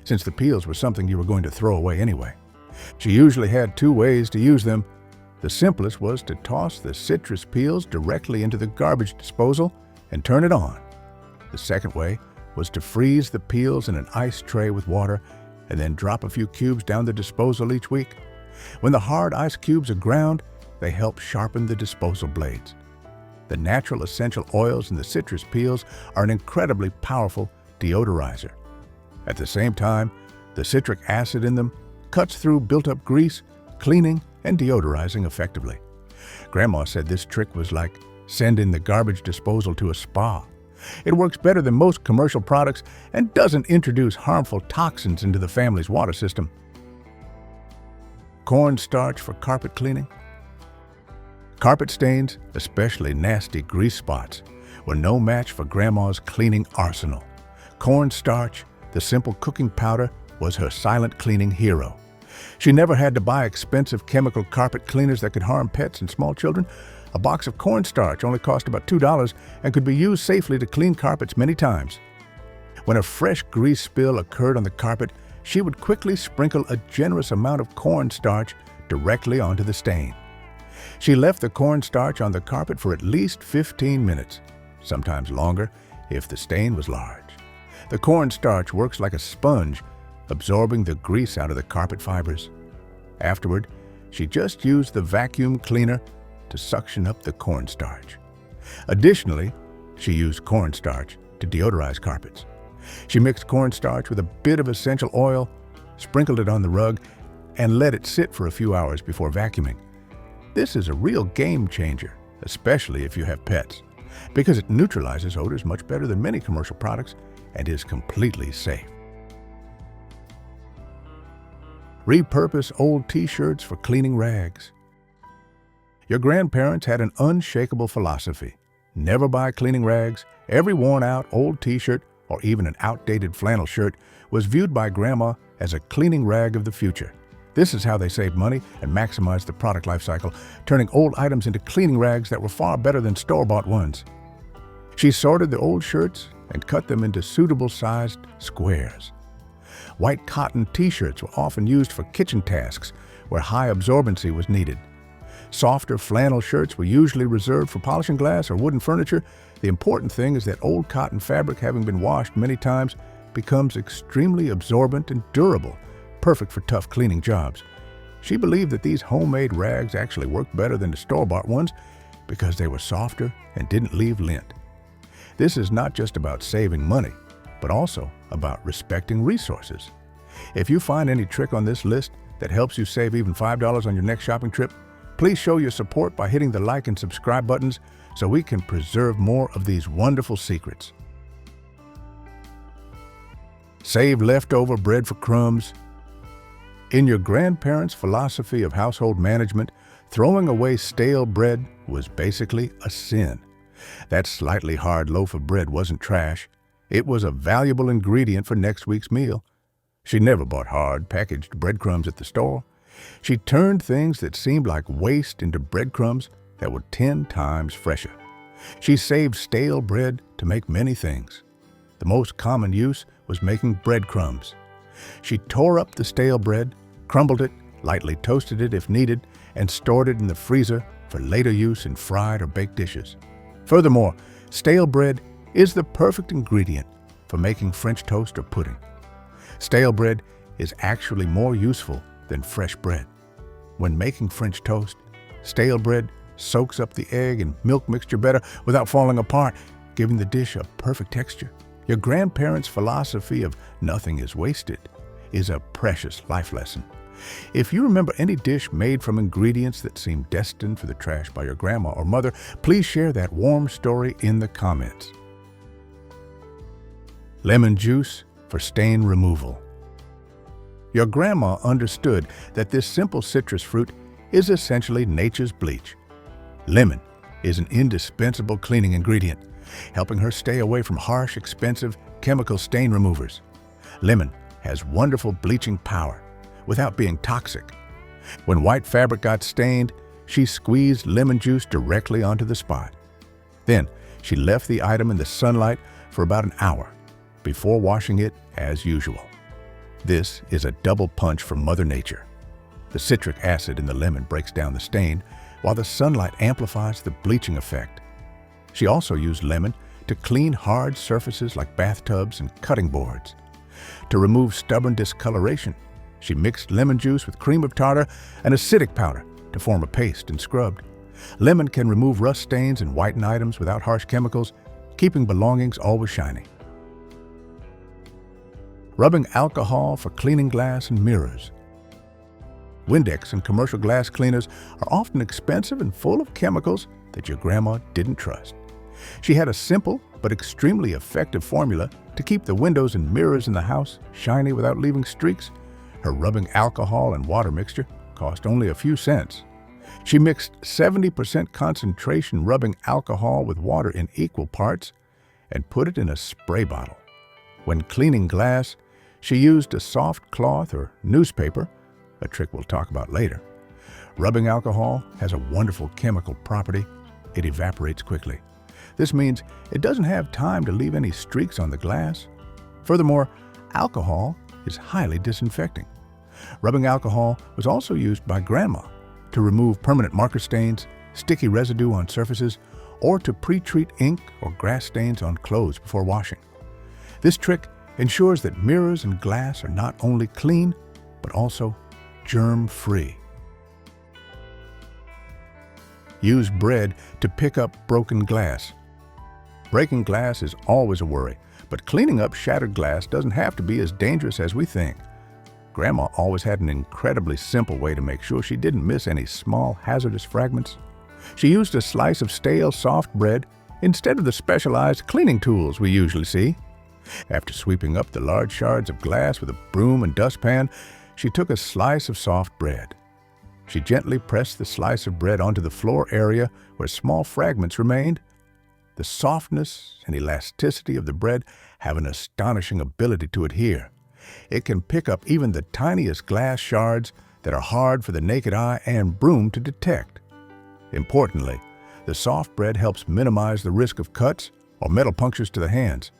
since the peels were something you were going to throw away anyway. She usually had 2 ways to use them. The simplest was to toss the citrus peels directly into the garbage disposal and turn it on. The second way was to freeze the peels in an ice tray with water and then drop a few cubes down the disposal each week. When the hard ice cubes are ground, they help sharpen the disposal blades. The natural essential oils in the citrus peels are an incredibly powerful deodorizer. At the same time, the citric acid in them cuts through built-up grease, cleaning and deodorizing effectively. Grandma said this trick was like sending the garbage disposal to a spa. It works better than most commercial products and doesn't introduce harmful toxins into the family's water system. Cornstarch for carpet cleaning. Carpet stains, especially nasty grease spots, were no match for Grandma's cleaning arsenal. Cornstarch, the simple cooking powder, was her silent cleaning hero. She never had to buy expensive chemical carpet cleaners that could harm pets and small children. A box of cornstarch only cost about $2 and could be used safely to clean carpets many times. When a fresh grease spill occurred on the carpet, she would quickly sprinkle a generous amount of cornstarch directly onto the stain. She left the cornstarch on the carpet for at least 15 minutes, sometimes longer if the stain was large. The cornstarch works like a sponge, absorbing the grease out of the carpet fibers. Afterward, she just used the vacuum cleaner to suction up the cornstarch. Additionally, she used cornstarch to deodorize carpets. She mixed cornstarch with a bit of essential oil, sprinkled it on the rug, and let it sit for a few hours before vacuuming. This is a real game changer, especially if you have pets, because it neutralizes odors much better than many commercial products and is completely safe. Repurpose old t-shirts for cleaning rags. Your grandparents had an unshakable philosophy: never buy cleaning rags. Every worn-out old t-shirt or even an outdated flannel shirt was viewed by Grandma as a cleaning rag of the future. This is how they saved money and maximized the product life cycle, turning old items into cleaning rags that were far better than store-bought ones. She sorted the old shirts and cut them into suitable-sized squares. White cotton t-shirts were often used for kitchen tasks where high absorbency was needed. Softer flannel shirts were usually reserved for polishing glass or wooden furniture. The important thing is that old cotton fabric, having been washed many times, becomes extremely absorbent and durable, perfect for tough cleaning jobs. She believed that these homemade rags actually worked better than the store-bought ones because they were softer and didn't leave lint. This is not just about saving money, but also about respecting resources. If you find any trick on this list that helps you save even $5 on your next shopping trip, please show your support by hitting the like and subscribe buttons so we can preserve more of these wonderful secrets. Save leftover bread for crumbs. In your grandparents' philosophy of household management, throwing away stale bread was basically a sin. That slightly hard loaf of bread wasn't trash. It was a valuable ingredient for next week's meal. She never bought hard, packaged breadcrumbs at the store. She turned things that seemed like waste into breadcrumbs that were 10 times fresher. She saved stale bread to make many things. The most common use was making breadcrumbs. She tore up the stale bread, crumbled it, lightly toasted it if needed, and stored it in the freezer for later use in fried or baked dishes. Furthermore, stale bread is the perfect ingredient for making French toast or pudding. Stale bread is actually more useful than fresh bread. When making French toast, stale bread soaks up the egg and milk mixture better without falling apart, giving the dish a perfect texture. Your grandparents' philosophy of nothing is wasted is a precious life lesson. If you remember any dish made from ingredients that seem destined for the trash by your grandma or mother, please share that warm story in the comments. Lemon juice for stain removal. Your grandma understood that this simple citrus fruit is essentially nature's bleach. Lemon is an indispensable cleaning ingredient, helping her stay away from harsh, expensive chemical stain removers. Lemon has wonderful bleaching power without being toxic. When white fabric got stained, she squeezed lemon juice directly onto the spot. Then she left the item in the sunlight for about an hour before washing it as usual. This is a double punch from Mother Nature. The citric acid in the lemon breaks down the stain, while the sunlight amplifies the bleaching effect. She also used lemon to clean hard surfaces like bathtubs and cutting boards. To remove stubborn discoloration, she mixed lemon juice with cream of tartar and acidic powder to form a paste and scrubbed. Lemon can remove rust stains and whiten items without harsh chemicals, keeping belongings always shiny. Rubbing alcohol for cleaning glass and mirrors. Windex and commercial glass cleaners are often expensive and full of chemicals that your grandma didn't trust. She had a simple but extremely effective formula to keep the windows and mirrors in the house shiny without leaving streaks. Her rubbing alcohol and water mixture cost only a few cents. She mixed 70% concentration rubbing alcohol with water in equal parts and put it in a spray bottle. When cleaning glass, she used a soft cloth or newspaper, a trick we'll talk about later. Rubbing alcohol has a wonderful chemical property. It evaporates quickly. This means it doesn't have time to leave any streaks on the glass. Furthermore, alcohol is highly disinfecting. Rubbing alcohol was also used by Grandma to remove permanent marker stains, sticky residue on surfaces, or to pre-treat ink or grass stains on clothes before washing. This trick ensures that mirrors and glass are not only clean, but also germ-free. Use bread to pick up broken glass. Breaking glass is always a worry, but cleaning up shattered glass doesn't have to be as dangerous as we think. Grandma always had an incredibly simple way to make sure she didn't miss any small hazardous fragments. She used a slice of stale soft bread instead of the specialized cleaning tools we usually see. After sweeping up the large shards of glass with a broom and dustpan, she took a slice of soft bread. She gently pressed the slice of bread onto the floor area where small fragments remained. The softness and elasticity of the bread have an astonishing ability to adhere. It can pick up even the tiniest glass shards that are hard for the naked eye and broom to detect. Importantly, the soft bread helps minimize the risk of cuts or metal punctures to the hands.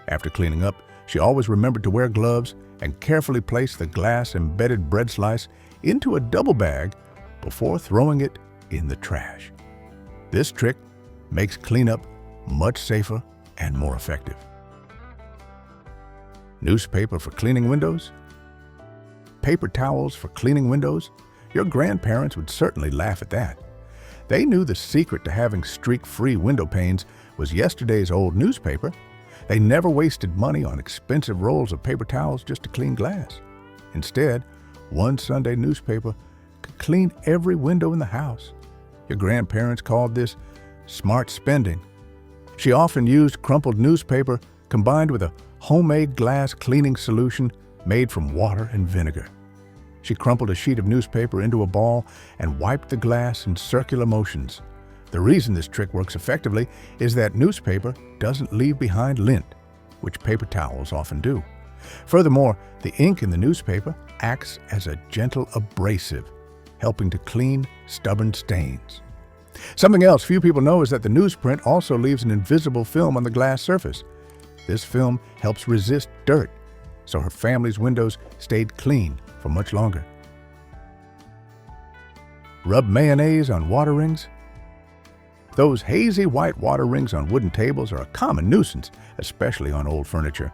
After cleaning up, she always remembered to wear gloves and carefully place the glass-embedded bread slice into a double bag before throwing it in the trash. This trick makes cleanup much safer and more effective. Newspaper for cleaning windows? Paper towels for cleaning windows? Your grandparents would certainly laugh at that. They knew the secret to having streak-free window panes was yesterday's old newspaper. They never wasted money on expensive rolls of paper towels just to clean glass. Instead, one Sunday newspaper could clean every window in the house. Your grandparents called this smart spending. She often used crumpled newspaper combined with a homemade glass cleaning solution made from water and vinegar. She crumpled a sheet of newspaper into a ball and wiped the glass in circular motions. The reason this trick works effectively is that newspaper doesn't leave behind lint, which paper towels often do. Furthermore, the ink in the newspaper acts as a gentle abrasive, helping to clean stubborn stains. Something else few people know is that the newsprint also leaves an invisible film on the glass surface. This film helps resist dirt, so her family's windows stayed clean for much longer. Rub mayonnaise on water rings? Those hazy white water rings on wooden tables are a common nuisance, especially on old furniture.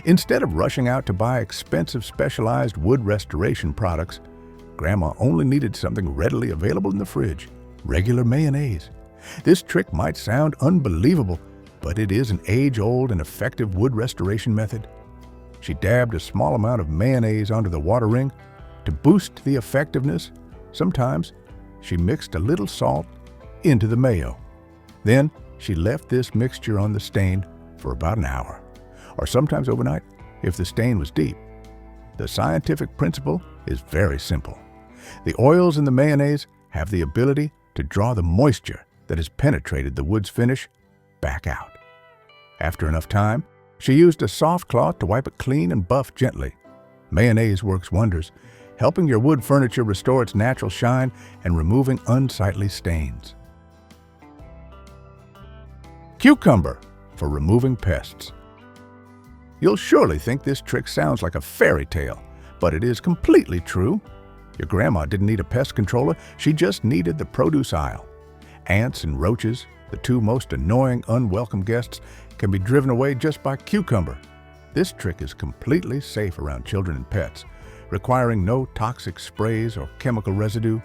Instead of rushing out to buy expensive specialized wood restoration products, Grandma only needed something readily available in the fridge: regular mayonnaise. This trick might sound unbelievable, but it is an age-old and effective wood restoration method. She dabbed a small amount of mayonnaise onto the water ring. To boost the effectiveness, sometimes she mixed a little salt into the mayo. Then she left this mixture on the stain for about an hour, or sometimes overnight if the stain was deep. The scientific principle is very simple. The oils in the mayonnaise have the ability to draw the moisture that has penetrated the wood's finish back out. After enough time, she used a soft cloth to wipe it clean and buff gently. Mayonnaise works wonders, helping your wood furniture restore its natural shine and removing unsightly stains. Cucumber for removing pests. You'll surely think this trick sounds like a fairy tale, but it is completely true. Your grandma didn't need a pest controller, she just needed the produce aisle. Ants and roaches, the two most annoying, unwelcome guests, can be driven away just by cucumber. This trick is completely safe around children and pets, requiring no toxic sprays or chemical residue.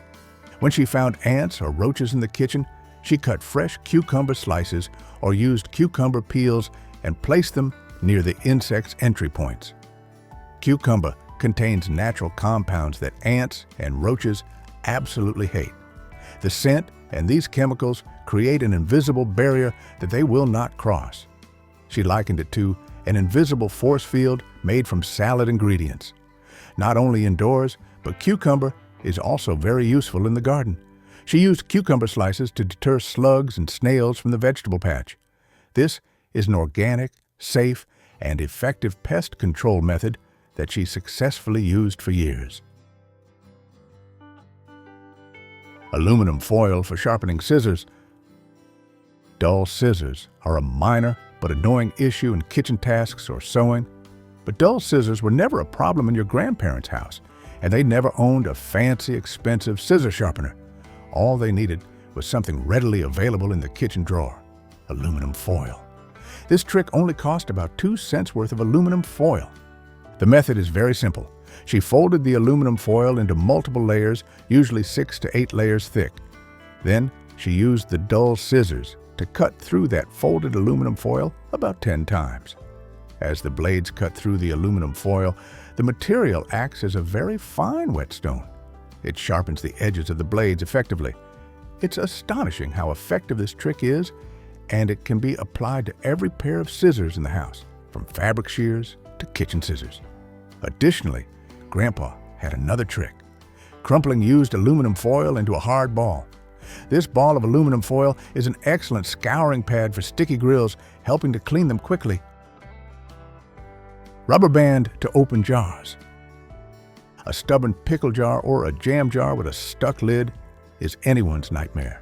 When she found ants or roaches in the kitchen, she cut fresh cucumber slices or used cucumber peels and placed them near the insects' entry points. Cucumber contains natural compounds that ants and roaches absolutely hate. The scent and these chemicals create an invisible barrier that they will not cross. She likened it to an invisible force field made from salad ingredients. Not only indoors, but cucumber is also very useful in the garden. She used cucumber slices to deter slugs and snails from the vegetable patch. This is an organic, safe, and effective pest control method that she successfully used for years. Aluminum foil for sharpening scissors. Dull scissors are a minor but annoying issue in kitchen tasks or sewing. But dull scissors were never a problem in your grandparents' house, and they never owned a fancy, expensive scissor sharpener. All they needed was something readily available in the kitchen drawer: aluminum foil. This trick only cost about 2 cents worth of aluminum foil. The method is very simple. She folded the aluminum foil into multiple layers, usually 6 to 8 layers thick. Then she used the dull scissors to cut through that folded aluminum foil about 10 times. As the blades cut through the aluminum foil, the material acts as a very fine whetstone. It sharpens the edges of the blades effectively. It's astonishing how effective this trick is, and it can be applied to every pair of scissors in the house, from fabric shears to kitchen scissors. Additionally, Grandpa had another trick: crumpling used aluminum foil into a hard ball. This ball of aluminum foil is an excellent scouring pad for sticky grills, helping to clean them quickly. Rubber band to open jars. A stubborn pickle jar or a jam jar with a stuck lid is anyone's nightmare.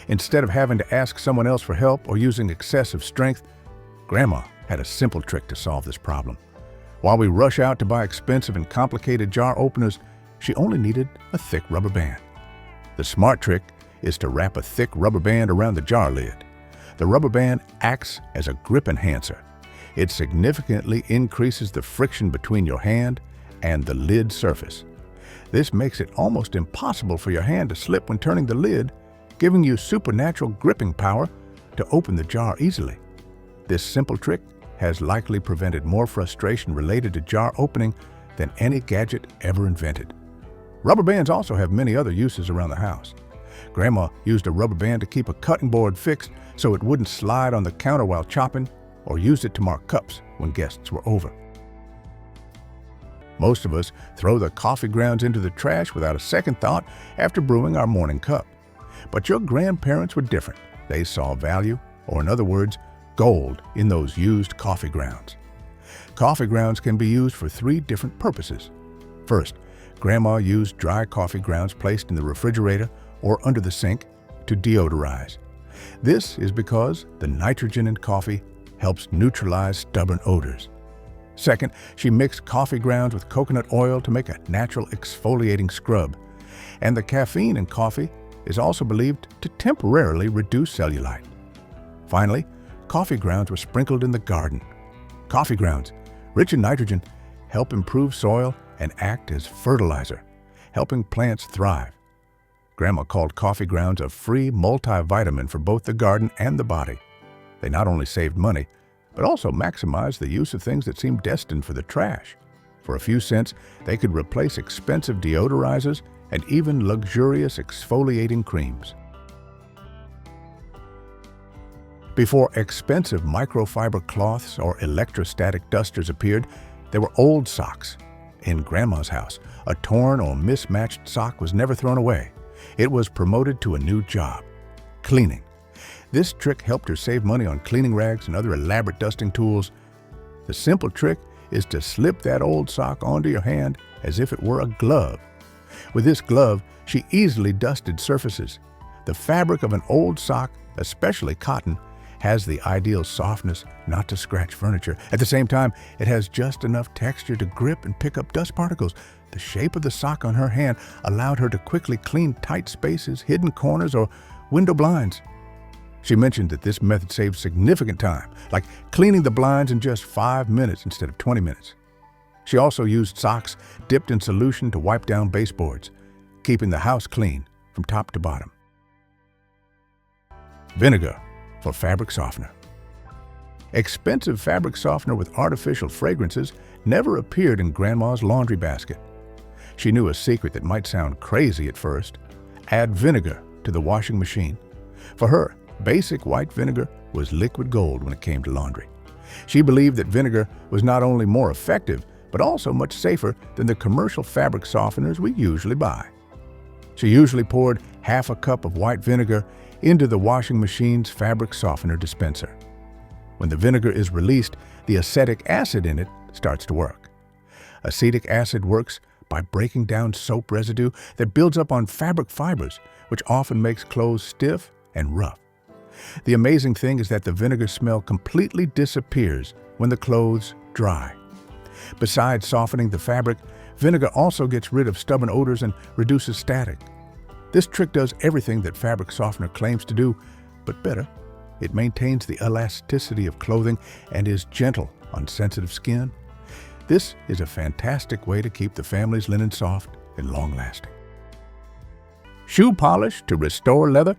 Instead of having to ask someone else for help or using excessive strength, Grandma had a simple trick to solve this problem. While we rush out to buy expensive and complicated jar openers, she only needed a thick rubber band. The smart trick is to wrap a thick rubber band around the jar lid. The rubber band acts as a grip enhancer. It significantly increases the friction between your hand and the lid surface. This makes it almost impossible for your hand to slip when turning the lid, giving you supernatural gripping power to open the jar easily. This simple trick has likely prevented more frustration related to jar opening than any gadget ever invented. Rubber bands also have many other uses around the house. Grandma used a rubber band to keep a cutting board fixed so it wouldn't slide on the counter while chopping, or used it to mark cups when guests were over. Most of us throw the coffee grounds into the trash without a second thought after brewing our morning cup. But your grandparents were different. They saw value, or in other words, gold, in those used coffee grounds. Coffee grounds can be used for 3 different purposes. First, Grandma used dry coffee grounds placed in the refrigerator or under the sink to deodorize. This is because the nitrogen in coffee helps neutralize stubborn odors. Second, she mixed coffee grounds with coconut oil to make a natural exfoliating scrub. And the caffeine in coffee is also believed to temporarily reduce cellulite. Finally, coffee grounds were sprinkled in the garden. Coffee grounds, rich in nitrogen, help improve soil and act as fertilizer, helping plants thrive. Grandma called coffee grounds a free multivitamin for both the garden and the body. They not only saved money, but also maximized the use of things that seemed destined for the trash. For a few cents, they could replace expensive deodorizers and even luxurious exfoliating creams. Before expensive microfiber cloths or electrostatic dusters appeared, there were old socks. In Grandma's house, a torn or mismatched sock was never thrown away. It was promoted to a new job: cleaning. This trick helped her save money on cleaning rags and other elaborate dusting tools. The simple trick is to slip that old sock onto your hand as if it were a glove. With this glove, she easily dusted surfaces. The fabric of an old sock, especially cotton, has the ideal softness not to scratch furniture. At the same time, it has just enough texture to grip and pick up dust particles. The shape of the sock on her hand allowed her to quickly clean tight spaces, hidden corners, or window blinds. She mentioned that this method saved significant time, like cleaning the blinds in just 5 minutes instead of 20 minutes. She also used socks dipped in solution to wipe down baseboards, keeping the house clean from top to bottom. Vinegar for fabric softener. Expensive fabric softener with artificial fragrances never appeared in Grandma's laundry basket. She knew a secret that might sound crazy at first: add vinegar to the washing machine. For her, basic white vinegar was liquid gold when it came to laundry. She believed that vinegar was not only more effective, but also much safer than the commercial fabric softeners we usually buy. She usually poured half a cup of white vinegar into the washing machine's fabric softener dispenser. When the vinegar is released, the acetic acid in it starts to work. Acetic acid works by breaking down soap residue that builds up on fabric fibers, which often makes clothes stiff and rough. The amazing thing is that the vinegar smell completely disappears when the clothes dry. Besides softening the fabric, vinegar also gets rid of stubborn odors and reduces static. This trick does everything that fabric softener claims to do, but better. It maintains the elasticity of clothing and is gentle on sensitive skin. This is a fantastic way to keep the family's linen soft and long-lasting. Shoe polish to restore leather.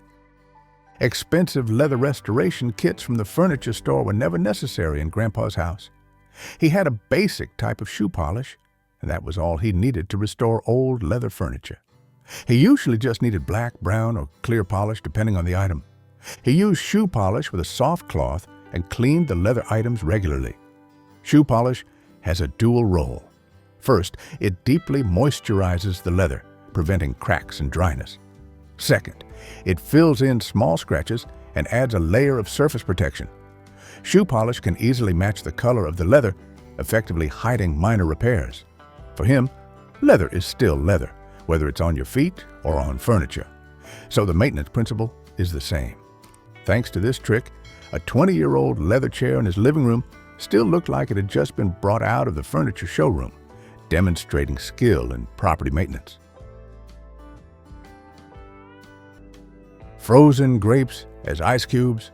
Expensive leather restoration kits from the furniture store were never necessary in Grandpa's house. He had a basic type of shoe polish, and that was all he needed to restore old leather furniture. He usually just needed black, brown, or clear polish depending on the item. He used shoe polish with a soft cloth and cleaned the leather items regularly. Shoe polish has a dual role. First, it deeply moisturizes the leather, preventing cracks and dryness. Second, it fills in small scratches and adds a layer of surface protection. Shoe polish can easily match the color of the leather, effectively hiding minor repairs. For him, leather is still leather, whether it's on your feet or on furniture. So the maintenance principle is the same. Thanks to this trick, a 20-year-old leather chair in his living room still looked like it had just been brought out of the furniture showroom, demonstrating skill in property maintenance. frozen grapes as ice cubes.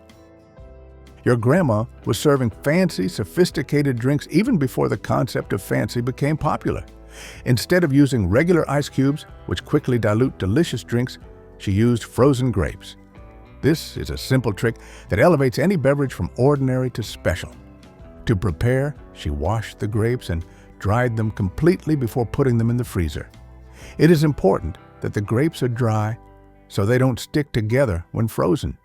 Your grandma was serving fancy, sophisticated drinks even before the concept of fancy became popular. Instead of using regular ice cubes, which quickly dilute delicious drinks, she used frozen grapes. This is a simple trick that elevates any beverage from ordinary to special. To prepare, she washed the grapes and dried them completely before putting them in the freezer. It is important that the grapes are dry so they don't stick together when frozen.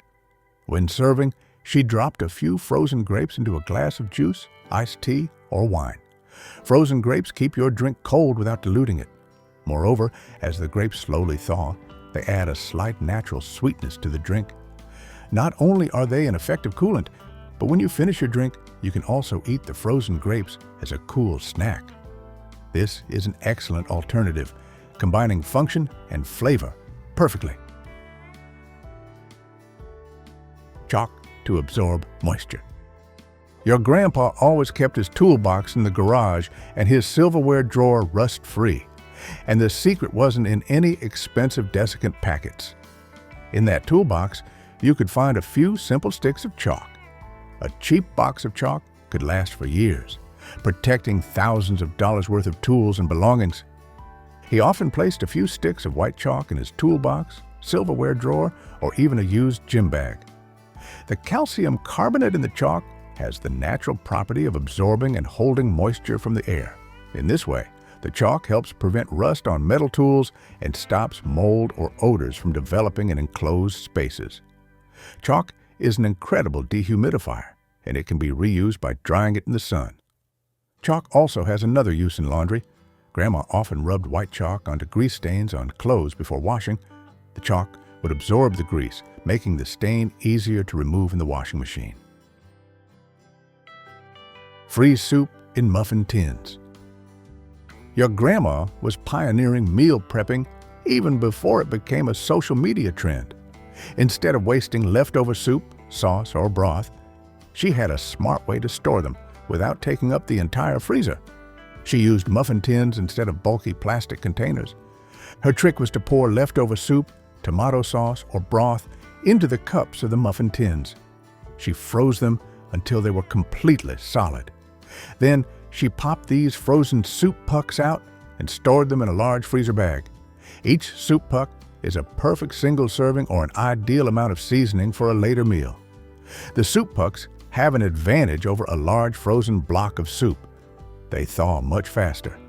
When serving, she dropped a few frozen grapes into a glass of juice, iced tea, or wine. Frozen grapes keep your drink cold without diluting it. Moreover, as the grapes slowly thaw, they add a slight natural sweetness to the drink. Not only are they an effective coolant, but when you finish your drink, you can also eat the frozen grapes as a cool snack. This is an excellent alternative, combining function and flavor perfectly. Chalk to absorb moisture. Your grandpa always kept his toolbox in the garage and his silverware drawer rust-free. And the secret wasn't in any expensive desiccant packets. In that toolbox, you could find a few simple sticks of chalk. A cheap box of chalk could last for years, protecting thousands of dollars worth of tools and belongings. He often placed a few sticks of white chalk in his toolbox, silverware drawer, or even a used gym bag. The calcium carbonate in the chalk has the natural property of absorbing and holding moisture from the air. In this way, the chalk helps prevent rust on metal tools and stops mold or odors from developing in enclosed spaces. Chalk is an incredible dehumidifier, and it can be reused by drying it in the sun. Chalk also has another use in laundry. Grandma often rubbed white chalk onto grease stains on clothes before washing. The chalk would absorb the grease, making the stain easier to remove in the washing machine. Freeze soup in muffin tins. Your grandma was pioneering meal prepping even before it became a social media trend. Instead of wasting leftover soup, sauce, or broth, she had a smart way to store them without taking up the entire freezer. She used muffin tins instead of bulky plastic containers. Her trick was to pour leftover soup, tomato sauce, or broth into the cups of the muffin tins. She froze them until they were completely solid. Then she popped these frozen soup pucks out and stored them in a large freezer bag. Each soup puck is a perfect single serving or an ideal amount of seasoning for a later meal. The soup pucks have an advantage over a large frozen block of soup. They thaw much faster.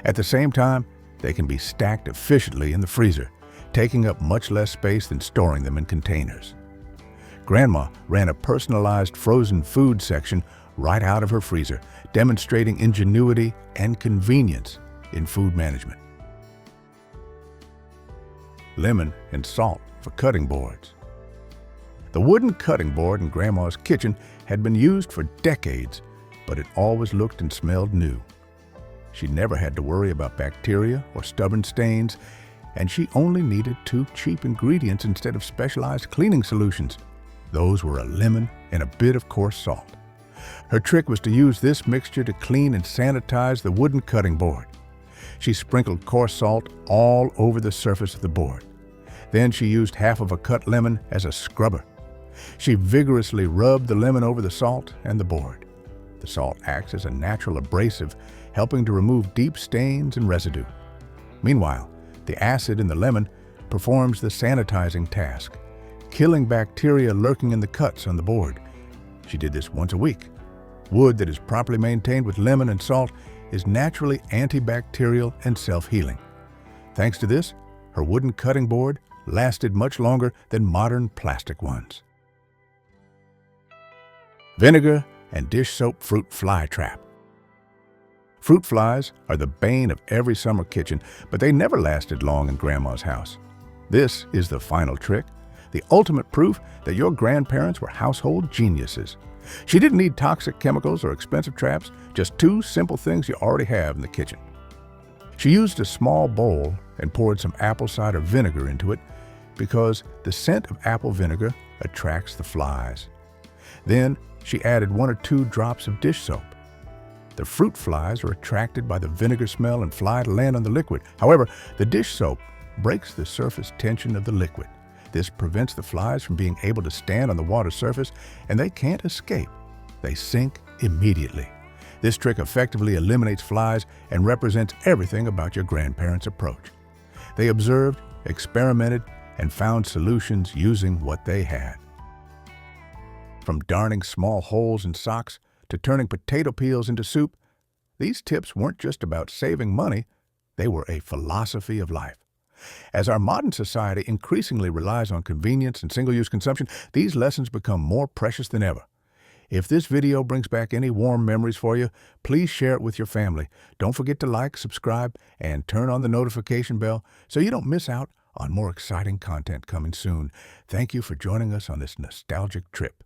At the same time, they can be stacked efficiently in the freezer, taking up much less space than storing them in containers. Grandma ran a personalized frozen food section right out of her freezer, demonstrating ingenuity and convenience in food management. Lemon and salt for cutting boards. The wooden cutting board in Grandma's kitchen had been used for decades, but it always looked and smelled new. She never had to worry about bacteria or stubborn stains, and she only needed 2 cheap ingredients instead of specialized cleaning solutions. Those were a lemon and a bit of coarse salt. Her trick was to use this mixture to clean and sanitize the wooden cutting board. She sprinkled coarse salt all over the surface of the board. Then she used half of a cut lemon as a scrubber. She vigorously rubbed the lemon over the salt and the board. The salt acts as a natural abrasive, helping to remove deep stains and residue. Meanwhile, the acid in the lemon performs the sanitizing task, killing bacteria lurking in the cuts on the board. She did this once a week. Wood that is properly maintained with lemon and salt is naturally antibacterial and self-healing. Thanks to this, her wooden cutting board lasted much longer than modern plastic ones. Vinegar and dish soap fruit fly trap. Fruit flies are the bane of every summer kitchen, but they never lasted long in Grandma's house. This is the final trick, the ultimate proof that your grandparents were household geniuses. She didn't need toxic chemicals or expensive traps, just 2 simple things you already have in the kitchen. She used a small bowl and poured some apple cider vinegar into it because the scent of apple vinegar attracts the flies. Then she added 1 or 2 drops of dish soap. The fruit flies are attracted by the vinegar smell and fly to land on the liquid. However, the dish soap breaks the surface tension of the liquid. This prevents the flies from being able to stand on the water surface, and they can't escape. They sink immediately. This trick effectively eliminates flies and represents everything about your grandparents' approach. They observed, experimented, and found solutions using what they had. From darning small holes in socks to turning potato peels into soup, these tips weren't just about saving money, they were a philosophy of life. As our modern society increasingly relies on convenience and single-use consumption, these lessons become more precious than ever. If this video brings back any warm memories for you, please share it with your family. Don't forget to like, subscribe, and turn on the notification bell so you don't miss out on more exciting content coming soon. Thank you for joining us on this nostalgic trip.